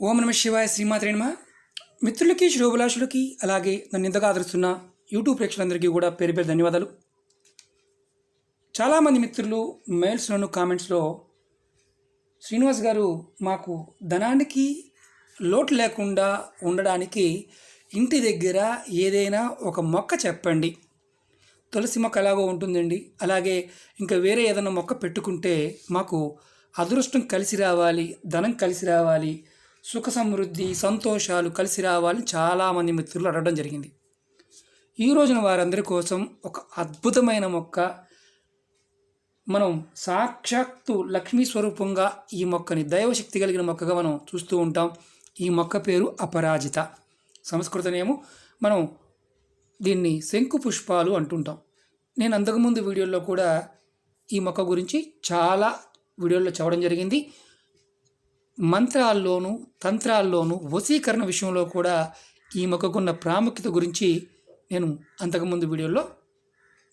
ఓం నమ శివాయ శ్రీమాత్రే నమః. మిత్రులకి శ్రోభిలాషులకి అలాగే నన్ను ఇంతగా ఆదరిస్తున్న యూట్యూబ్ ప్రేక్షకులందరికీ కూడా పేరు పేరు ధన్యవాదాలు. చాలామంది మిత్రులు మెయిల్స్లోను కామెంట్స్లో శ్రీనివాస్ గారు మాకు ధనానికి లోటు లేకుండా ఉండడానికి ఇంటి దగ్గర ఏదైనా ఒక మొక్క చెప్పండి. తులసి మొక్క ఎలాగో ఉంటుందండి, అలాగే ఇంకా వేరే ఏదైనా మొక్క పెట్టుకుంటే మాకు అదృష్టం కలిసి రావాలి, ధనం కలిసి రావాలి, సుఖ సమృద్ధి సంతోషాలు కలిసి రావాలని చాలామంది మిత్రులు అడగడం జరిగింది. ఈ రోజున వారందరి కోసం ఒక అద్భుతమైన మొక్క, మనం సాక్షాత్తు లక్ష్మీ స్వరూపంగా ఈ మొక్కని దైవశక్తి కలిగిన మొక్కగా మనం చూస్తూ ఉంటాం. ఈ మొక్క పేరు అపరాజిత. సంస్కృతనేమో మనం దీన్ని శంకు పుష్పాలు అంటుంటాం. నేను అంతకుముందు వీడియోల్లో కూడా ఈ మొక్క గురించి చాలా వీడియోల్లో చెప్పడం జరిగింది. మంత్రాల్లోనూ తంత్రాల్లోనూ వశీకరణ విషయంలో కూడా ఈ మొక్కకున్న ప్రాముఖ్యత గురించి నేను అంతకుముందు వీడియోలో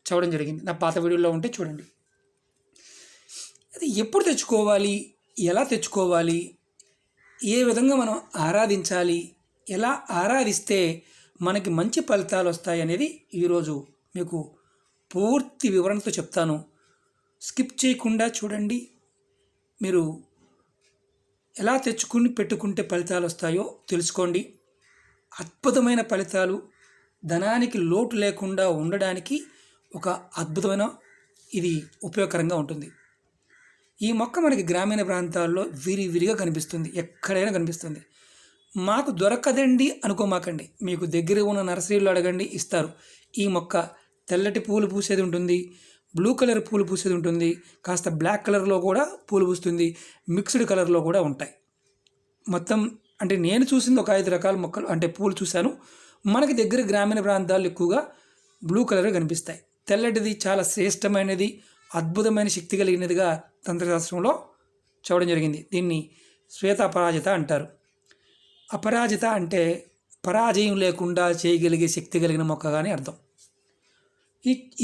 చెప్పడం జరిగింది. నా పాత వీడియోలో ఉంటే చూడండి. అది ఎప్పుడు తెచ్చుకోవాలి, ఎలా తెచ్చుకోవాలి, ఏ విధంగా మనం ఆరాధించాలి, ఎలా ఆరాధిస్తే మనకి మంచి ఫలితాలు వస్తాయి అనేది ఈరోజు మీకు పూర్తి వివరణతో చెప్తాను. స్కిప్ చేయకుండా చూడండి. మీరు ఎలా తెచ్చుకుని పెట్టుకుంటే ఫలితాలు వస్తాయో తెలుసుకోండి. అద్భుతమైన ఫలితాలు, ధనానికి లోటు లేకుండా ఉండడానికి ఒక అద్భుతమైన ఇది ఉపయోగకరంగా ఉంటుంది. ఈ మొక్క మనకి గ్రామీణ ప్రాంతాల్లో విరివిరిగా కనిపిస్తుంది, ఎక్కడైనా కనిపిస్తుంది. మాకు దొరకదండి అనుకోమాకండి, మీకు దగ్గర ఉన్న నర్సరీలో అడగండి, ఇస్తారు. ఈ మొక్క తెల్లటి పూలు పూసేది ఉంటుంది, బ్లూ కలర్ పూలు పూసేది ఉంటుంది, కాస్త బ్లాక్ కలర్లో కూడా పూలు పూస్తుంది, మిక్స్డ్ కలర్లో కూడా ఉంటాయి. మొత్తం అంటే నేను చూసింది ఒక 5 రకాల మొక్కలు అంటే పూలు చూశాను. మనకి దగ్గర గ్రామీణ ప్రాంతాల్లో ఎక్కువగా బ్లూ కలర్ కనిపిస్తాయి. తెల్లటిది చాలా శ్రేష్టమైనది, అద్భుతమైన శక్తి కలిగినదిగా తంత్రశాస్త్రంలో చెప్పడం జరిగింది. దీన్ని శ్వేత అపరాజిత అంటారు. అపరాజిత అంటే పరాజయం లేకుండా చేయగలిగే శక్తి కలిగిన మొక్క కానీ అర్థం.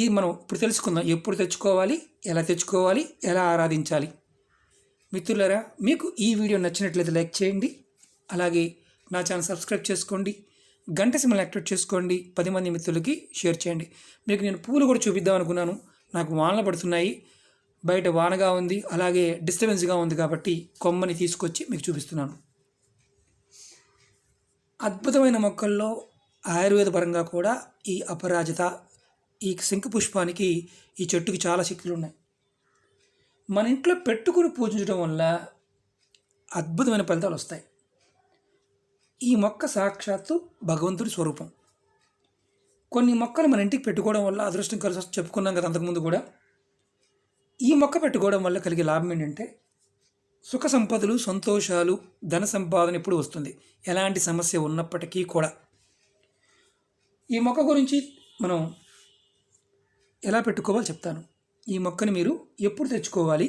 ఈ మనం ఇప్పుడు తెలుసుకుందాం. ఎప్పుడు తెచ్చుకోవాలి, ఎలా తెచ్చుకోవాలి, ఎలా ఆరాధించాలి. మిత్రులారా, మీకు ఈ వీడియో నచ్చినట్లయితే లైక్ చేయండి, అలాగే నా ఛానల్ సబ్స్క్రైబ్ చేసుకోండి, గంట సింబల్ యాక్టివేట్ చేసుకోండి, 10 మంది మిత్రులకి షేర్ చేయండి. మీకు నేను పూలు కూడా చూపిద్దాం అనుకున్నాను. నాకు వానలు పడుతున్నాయి, బయట వానగా ఉంది, అలాగే డిస్టర్బెన్స్గా ఉంది కాబట్టి కొమ్మని తీసుకొచ్చి మీకు చూపిస్తున్నాను. అద్భుతమైన మొక్కల్లో ఆయుర్వేద పరంగా కూడా ఈ అపరాజిత, ఈ శంకు పుష్పానికి, ఈ చెట్టుకి చాలా శక్తులు ఉన్నాయి. మన ఇంట్లో పెట్టుకుని పూజించడం వల్ల అద్భుతమైన ఫలితాలు వస్తాయి. ఈ మొక్క సాక్షాత్తు భగవంతుడి స్వరూపం. కొన్ని మొక్కలు మన ఇంటికి పెట్టుకోవడం వల్ల అదృష్టం కలిసి వస్తుంది, చెప్పుకున్నాం కదా అంతకుముందు కూడా. ఈ మొక్క పెట్టుకోవడం వల్ల కలిగే లాభం ఏంటంటే సుఖ సంపదలు, సంతోషాలు, ధన సంపాదన ఎప్పుడు వస్తుంది, ఎలాంటి సమస్య ఉన్నప్పటికీ కూడా. ఈ మొక్క గురించి మనం ఎలా పెట్టుకోవాలో చెప్తాను. ఈ మొక్కని మీరు ఎప్పుడు తెచ్చుకోవాలి,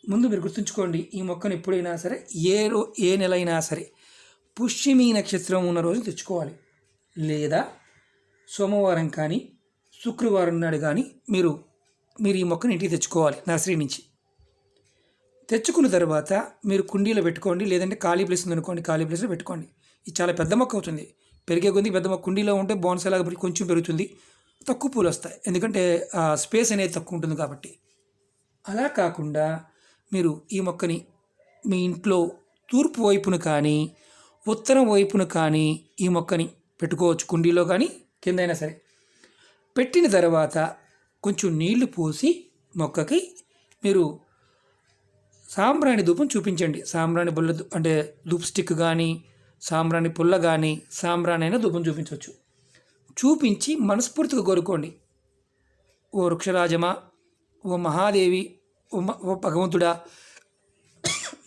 ముందు మీరు గుర్తుంచుకోండి. ఈ మొక్కను ఎప్పుడైనా సరే ఏ నెల అయినా సరే పుష్యమి నక్షత్రం ఉన్న రోజు తెచ్చుకోవాలి, లేదా సోమవారం కానీ శుక్రవారం నాడు కానీ మీరు ఈ మొక్కని ఇంటికి తెచ్చుకోవాలి నర్సరీ నుంచి. తెచ్చుకున్న తర్వాత మీరు కుండీలో పెట్టుకోండి, లేదంటే ఖాళీ ప్లేస్ ఉందనుకోండి, ఖాళీ ప్లేస్లో పెట్టుకోండి. ఇది చాలా పెద్ద మొక్క అవుతుంది, పెరిగే కొద్ది పెద్ద మొక్క. కుండీలో ఉంటే బోన్సాలాగా కొంచెం పెరుగుతుంది, తక్కువ పూలు వస్తాయి, ఎందుకంటే స్పేస్ అనేది తక్కువ ఉంటుంది కాబట్టి. అలా కాకుండా మీరు ఈ మొక్కని మీ ఇంట్లో తూర్పు వైపున కానీ ఉత్తరం వైపున కానీ ఈ మొక్కని పెట్టుకోవచ్చు, కుండీలో కానీ కిందైనా సరే. పెట్టిన తర్వాత కొంచెం నీళ్లు పోసి మొక్కకి మీరు సాంబ్రాణి ధూపం చూపించండి. సాంబ్రాణి పుల్ల అంటే ధూప్ స్టిక్ కానీ, సాంబ్రాణి పుల్ల కానీ, సాంబ్రాణి అయినా ధూపం చూపించవచ్చు. చూపించి మనస్ఫూర్తిగా కోరుకోండి. ఓ వృక్షరాజమా, ఓ మహాదేవి, ఓ భగవంతుడా,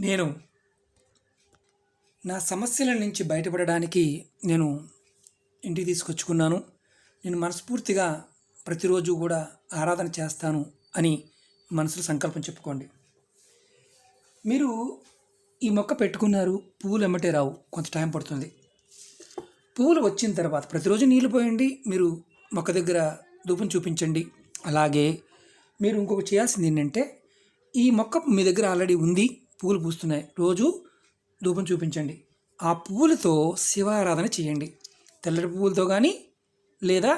నేను నా సమస్యల నుంచి బయటపడడానికి నేను ఇంటికి తీసుకొచ్చుకున్నాను. నేను మనస్ఫూర్తిగా ప్రతిరోజు కూడా ఆరాధన చేస్తాను అని మనసులో సంకల్పం చెప్పుకోండి. మీరు ఈ మొక్క పెట్టుకున్నారు, పువ్వులు ఎమ్మటే రావు, కొంత టైం పడుతుంది. పువ్వులు వచ్చిన తర్వాత ప్రతిరోజు నీళ్ళు పోయండి, మీరు మొక్క దగ్గర ధూపం చూపించండి. అలాగే మీరు ఇంకొక చేయాల్సింది ఏంటంటే, ఈ మొక్క మీ దగ్గర ఆల్రెడీ ఉంది, పువ్వులు పూస్తున్నాయి, రోజు ధూపం చూపించండి. ఆ పువ్వులతో శివారాధన చేయండి. తెల్లటి పువ్వులతో కానీ లేదా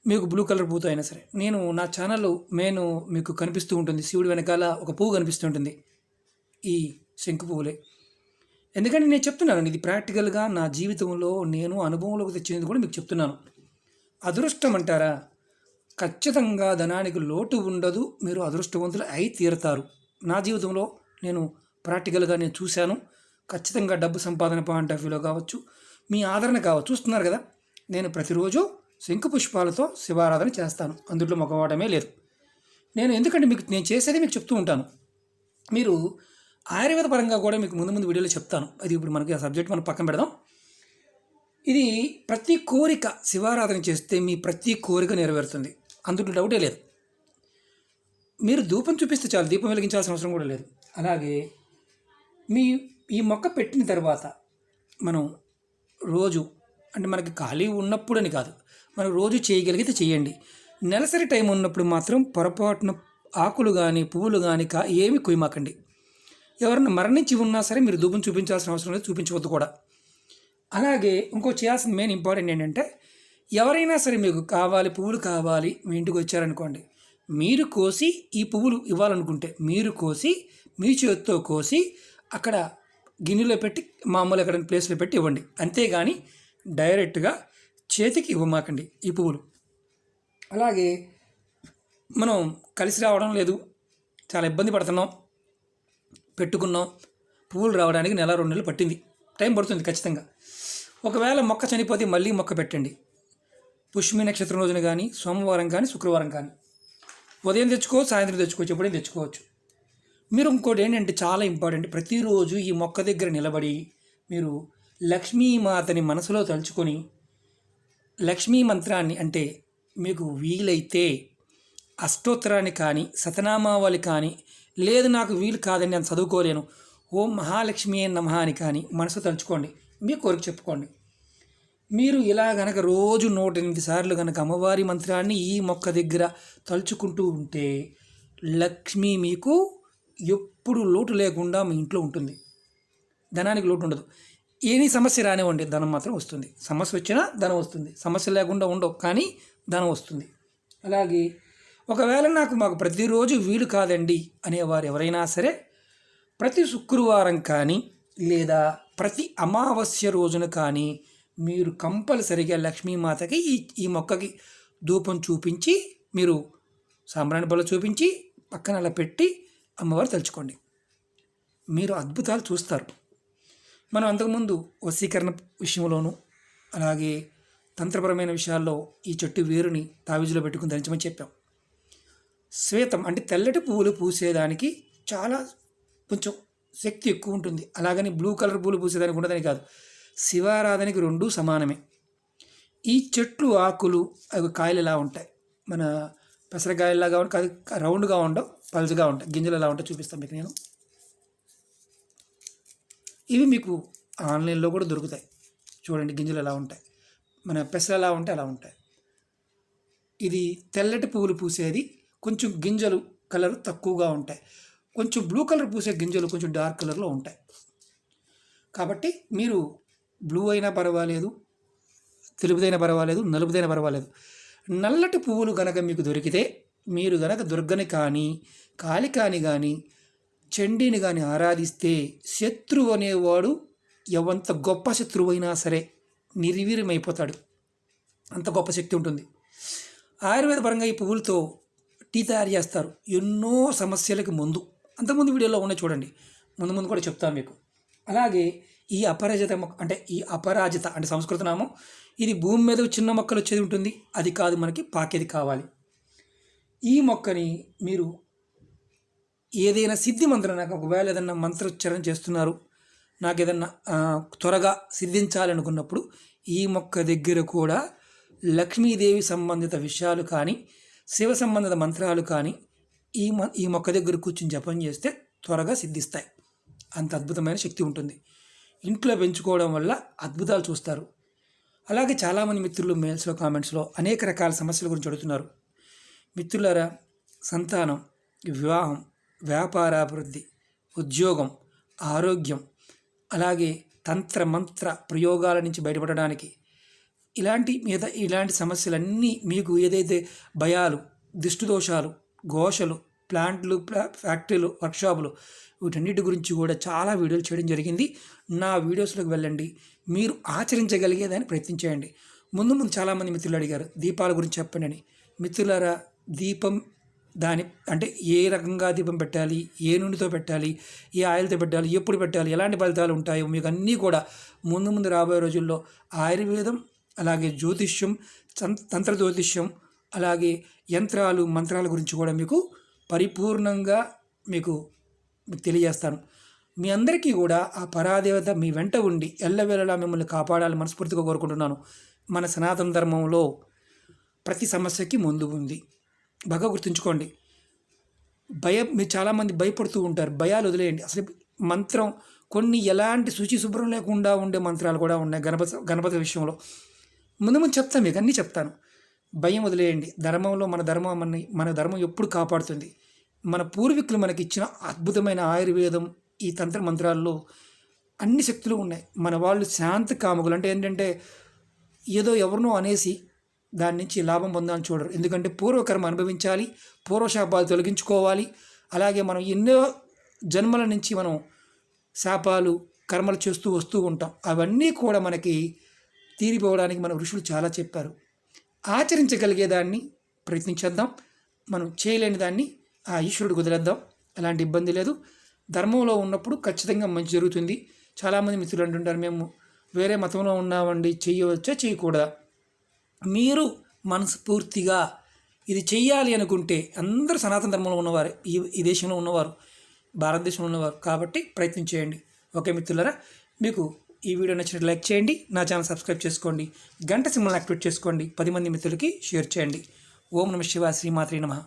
మీకు బ్లూ కలర్ పువ్వుతో అయినా సరే. నేను నా ఛానల్లో మీకు కనిపిస్తూ ఉంటుంది, శివుడి వెనకాల ఒక పువ్వు కనిపిస్తూ ఉంటుంది, ఈ శంకు పువ్వులే. ఎందుకంటే నేను చెప్తున్నాను, ఇది ప్రాక్టికల్గా నా జీవితంలో నేను అనుభవంలోకి తెచ్చినది కూడా మీకు చెప్తున్నాను. అదృష్టం అంటారా, ఖచ్చితంగా ధనానికి లోటు ఉండదు, మీరు అదృష్టవంతులు అయి తీరుతారు. నా జీవితంలో నేను ప్రాక్టికల్గా నేను చూశాను. ఖచ్చితంగా డబ్బు సంపాదన పాయింట్ ఆఫ్ వ్యూలో కావచ్చు, మీ ఆదరణ కావచ్చు, చూస్తున్నారు కదా. నేను ప్రతిరోజు శంకు పుష్పాలతో శివారాధన చేస్తాను, అందులో మొగవాడమే లేదు. ఎందుకంటే నేను చేసేది మీకు చెప్తూ ఉంటాను. మీరు ఆయుర్వేద పరంగా కూడా మీకు ముందు వీడియోలో చెప్తాను. అది ఇప్పుడు మనకి ఆ సబ్జెక్ట్ మనం పక్కన పెడదాం. ఇది ప్రతి కోరిక శివారాధన చేస్తే మీ ప్రతి కోరిక నెరవేరుతుంది, అందులో డౌటే లేదు. మీరు ధూపం చూపిస్తే చాలు, దీపం వెలిగించాల్సిన అవసరం కూడా లేదు. అలాగే ఈ మొక్క పెట్టిన తర్వాత మనం రోజు, అంటే మనకి ఖాళీ ఉన్నప్పుడని కాదు, మనం రోజు చేయగలిగితే చేయండి. నెలసరి టైం ఉన్నప్పుడు మాత్రం పొరపాటున ఆకులు కానీ పువ్వులు కానీ ఏమి కొయ్యమాకండి. ఎవరైనా మరణించి ఉన్నా సరే మీరు ధూపం చూపించాల్సిన అవసరం లేదు, చూపించవద్దు కూడా. అలాగే ఇంకో చేయాల్సిన మెయిన్ ఇంపార్టెంట్ ఏంటంటే, ఎవరైనా సరే మీకు పువ్వులు కావాలి, మీ ఇంటికి వచ్చారనుకోండి, మీరు కోసి ఈ పువ్వులు ఇవ్వాలనుకుంటే మీరు కోసి మీ చేతితో కోసి అక్కడ గిన్నెలో పెట్టి మామూలు ఎక్కడ ప్లేస్లో పెట్టి ఇవ్వండి. అంతేగాని డైరెక్ట్గా చేతికి ఇవ్వమాకండి ఈ పువ్వులు. అలాగే మనం కలిసి రావడం లేదు, చాలా ఇబ్బంది పడుతున్నాం, పెట్టుకున్నాం, పువ్వులు రావడానికి 1-2 నెలలు పట్టింది, టైం పడుతుంది ఖచ్చితంగా. ఒకవేళ మొక్క చనిపోతే మళ్ళీ మొక్క పెట్టండి. పుష్మి నక్షత్రం రోజున కానీ, సోమవారం కానీ, శుక్రవారం కానీ, ఉదయం తెచ్చుకోవచ్చు, సాయంత్రం తెచ్చుకోవచ్చు, ఎప్పుడైనా తెచ్చుకోవచ్చు. మీరు ఇంకోటి ఏంటంటే చాలా ఇంపార్టెంట్, ప్రతిరోజు ఈ మొక్క దగ్గర నిలబడి మీరు లక్ష్మీమాతని మనసులో తలుచుకొని లక్ష్మీ మంత్రాన్ని, అంటే మీకు వీలైతే అష్టోత్తరాన్ని కానీ శతనామావళి కానీ, లేదు నాకు వీలు కాదని నేను చదువుకోలేను, ఓం మహాలక్ష్మి నమః అని కానీ మనసు తలుచుకోండి, మీ కోరిక చెప్పుకోండి. మీరు ఇలా గనక రోజు 108 సార్లు కనుక అమ్మవారి మంత్రాన్ని ఈ మొక్క దగ్గర తలుచుకుంటూ ఉంటే లక్ష్మి మీకు ఎప్పుడు లోటు లేకుండా మీ ఇంట్లో ఉంటుంది. ధనానికి లోటు ఉండదు. ఏని సమస్య రానివ్వండి, ధనం మాత్రం వస్తుంది. సమస్య వచ్చినా ధనం వస్తుంది, సమస్య లేకుండా ఉండవు, కానీ ధనం వస్తుంది. అలాగే ఒకవేళ మాకు ప్రతిరోజు వీలు కాదండి అనేవారు ఎవరైనా సరే, ప్రతి శుక్రవారం కానీ లేదా ప్రతి అమావాస్య రోజున కానీ మీరు కంపల్సరిగా లక్ష్మీమాతకి ఈ మొక్కకి ధూపం చూపించి, మీరు సాంబ్రాణి బల్ల చూపించి పక్కన అలా పెట్టి అమ్మవారు తలుచుకోండి, మీరు అద్భుతాలు చూస్తారు. మనం అంతకుముందు వశీకరణ విషయంలోనూ అలాగే తంత్రపరమైన విషయాల్లో ఈ చెట్టు వేరుని తావిజులో పెట్టుకుని ధరించమని చెప్పాం. శ్వేతం అంటే తెల్లటి పువ్వులు పూసేదానికి చాలా కొంచెం శక్తి ఎక్కువ ఉంటుంది. అలాగని బ్లూ కలర్ పువ్వులు పూసేదానికి ఉండదని కాదు, శివారాధనకి 2 సమానమే. ఈ చెట్లు ఆకులు అవి కాయలు ఎలా ఉంటాయి, మన పెసరకాయలాగా కాదు, రౌండ్గా ఉండవు, పల్చగా ఉంటాయి, గింజలు ఎలా ఉంటాయి చూపిస్తాను మీకు నేను. ఇవి మీకు ఆన్లైన్లో కూడా దొరుకుతాయి, చూడండి గింజలు ఎలా ఉంటాయి, మన పెసలు ఎలా ఉంటాయి అలా ఉంటాయి. ఇది తెల్లటి పువ్వులు పూసేది, కొంచెం గింజలు కలర్ తక్కువగా ఉంటాయి. కొంచెం బ్లూ కలర్ పూసే గింజలు కొంచెం డార్క్ కలర్లో ఉంటాయి. కాబట్టి మీరు బ్లూ అయినా పర్వాలేదు, తెలుపుదైనా పర్వాలేదు, నలుపుదైనా పర్వాలేదు, నల్లటి పువ్వులు కనుక మీకు దొరికితే మీరు కనుక దుర్గని కానీ కాళికాని కానీ చండీని కానీ ఆరాధిస్తే శత్రువు అనేవాడు ఎంత గొప్ప శత్రువు అయినా సరే నిర్వీర్యమైపోతాడు, అంత గొప్ప శక్తి ఉంటుంది. ఆయుర్వేద పరంగా ఈ పువ్వులతో టీ తయారు చేస్తారు ఎన్నో సమస్యలకు ముందు. అంతకుముందు వీడియోలో ఉన్నాయి చూడండి, ముందు కూడా చెప్తాను మీకు. అలాగే ఈ అపరాజిత మొక్క అంటే అంటే సంస్కృత నామం, ఇది భూమి మీద చిన్న మొక్కలు వచ్చేది ఉంటుంది, అది కాదు, మనకి పాకేది కావాలి. ఈ మొక్కని మీరు ఏదైనా సిద్ధి మంత్రం, నాకు ఒకవేళ ఏదైనా మంత్రోచ్చారణ చేస్తున్నారు, నాకు ఏదన్నా త్వరగా సిద్ధించాలనుకున్నప్పుడు ఈ మొక్క దగ్గర కూడా లక్ష్మీదేవి సంబంధిత విషయాలు కానీ శివ సంబంధిత మంత్రాలు కానీ ఈ మొక్క దగ్గర కూర్చుని జపం చేస్తే త్వరగా సిద్ధిస్తాయి. అంత అద్భుతమైన శక్తి ఉంటుంది. ఇంట్లో పెంచుకోవడం వల్ల అద్భుతాలు చూస్తారు. అలాగే చాలామంది మిత్రులు మెయిల్స్లో కామెంట్స్లో అనేక రకాల సమస్యల గురించి అడుగుతున్నారు. మిత్రులారా, సంతానం, వివాహం, వ్యాపారాభివృద్ధి, ఉద్యోగం, ఆరోగ్యం, అలాగే తంత్ర మంత్ర ప్రయోగాల నుంచి బయటపడడానికి ఇలాంటి సమస్యలన్నీ మీకు ఏదైతే భయాలు, దిష్టి దోషాలు, ఘోషలు, ప్లాంట్లు, ఫ్యాక్టరీలు, వర్క్షాపులు వీటన్నిటి గురించి కూడా చాలా వీడియోలు చేయడం జరిగింది. నా వీడియోస్లోకి వెళ్ళండి, మీరు ఆచరించగలిగేదాన్ని ప్రయత్నించేయండి. ముందు చాలామంది మిత్రులు అడిగారు దీపాల గురించి చెప్పండి అని. మిత్రులారా, దీపం అంటే ఏ రకంగా దీపం పెట్టాలి, ఏ నూనెతో పెట్టాలి, ఏ ఆయిల్తో పెట్టాలి, ఎప్పుడు పెట్టాలి, ఎలాంటి ఫలితాలు ఉంటాయో మీకు అన్నీ కూడా ముందు రాబోయే రోజుల్లో ఆయుర్వేదం, అలాగే జ్యోతిష్యం, తంత్ర జ్యోతిష్యం, అలాగే యంత్రాలు, మంత్రాల గురించి కూడా మీకు పరిపూర్ణంగా మీకు తెలియజేస్తాను. మీ అందరికీ కూడా ఆ పరాదేవత మీ వెంట ఉండి ఎల్లవేళలా మిమ్మల్ని కాపాడాలని మనస్ఫూర్తిగా కోరుకుంటున్నాను. మన సనాతన ధర్మంలో ప్రతి సమస్యకి ముందు ఉంది. బాగా గుర్తుంచుకోండి. మీరు చాలామంది భయపడుతూ ఉంటారు. భయాలు వదిలేయండి. అసలు మంత్రం కొన్ని ఎలాంటి శుచి శుభ్రం లేకుండా ఉండే మంత్రాలు కూడా ఉన్నాయి గణపతి విషయంలో. ముందు చెప్తాను, మీకు అన్నీ చెప్తాను. భయం వదిలేయండి. ధర్మంలో మన ధర్మం ఎప్పుడు కాపాడుతుంది. మన పూర్వీకులు మనకి ఇచ్చిన అద్భుతమైన ఆయుర్వేదం, ఈ తంత్ర మంత్రాల్లో అన్ని శక్తులు ఉన్నాయి. మన వాళ్ళు శాంతి కాముకులు. అంటే ఏంటంటే ఏదో ఎవరినో అనేసి దాని నుంచి లాభం పొందాలని చూడరు. ఎందుకంటే పూర్వకర్మ అనుభవించాలి, పూర్వశాపాలు తొలగించుకోవాలి. అలాగే మనం ఎన్నో జన్మల నుంచి మనం శాపాలు, కర్మలు చేస్తూ వస్తూ ఉంటాం. అవన్నీ కూడా మనకి తీరిపోవడానికి మన ఋషులు చాలా చెప్పారు. ఆచరించగలిగేదాన్ని ప్రయత్నించేద్దాం. మనం చేయలేని దాన్ని ఆ ఈశ్వరుడికి వదిలేద్దాం. ఎలాంటి ఇబ్బంది లేదు. ధర్మంలో ఉన్నప్పుడు ఖచ్చితంగా మంచి జరుగుతుంది. చాలామంది మిత్రులు అంటుంటారు, మేము వేరే మతంలో ఉన్నామండి, చేయవచ్చా చేయకూడదా? మీరు మనస్ఫూర్తిగా ఇది చెయ్యాలి అనుకుంటే, అందరూ సనాతన ధర్మంలో ఉన్నవారు, ఈ దేశంలో ఉన్నవారు, భారతదేశంలో ఉన్నవారు కాబట్టి ప్రయత్నం చేయండి. ఓకే మిత్రులారా, మీకు ఈ వీడియో నచ్చినట్టు లైక్ చేయండి, నా ఛానల్ సబ్స్క్రైబ్ చేసుకోండి, గంట సింబల్ని యాక్టివేట్ చేసుకోండి, 10 మంది మిత్రులకి షేర్ చేయండి. ఓం నమః శివాయ, శ్రీమాత్రే నమః.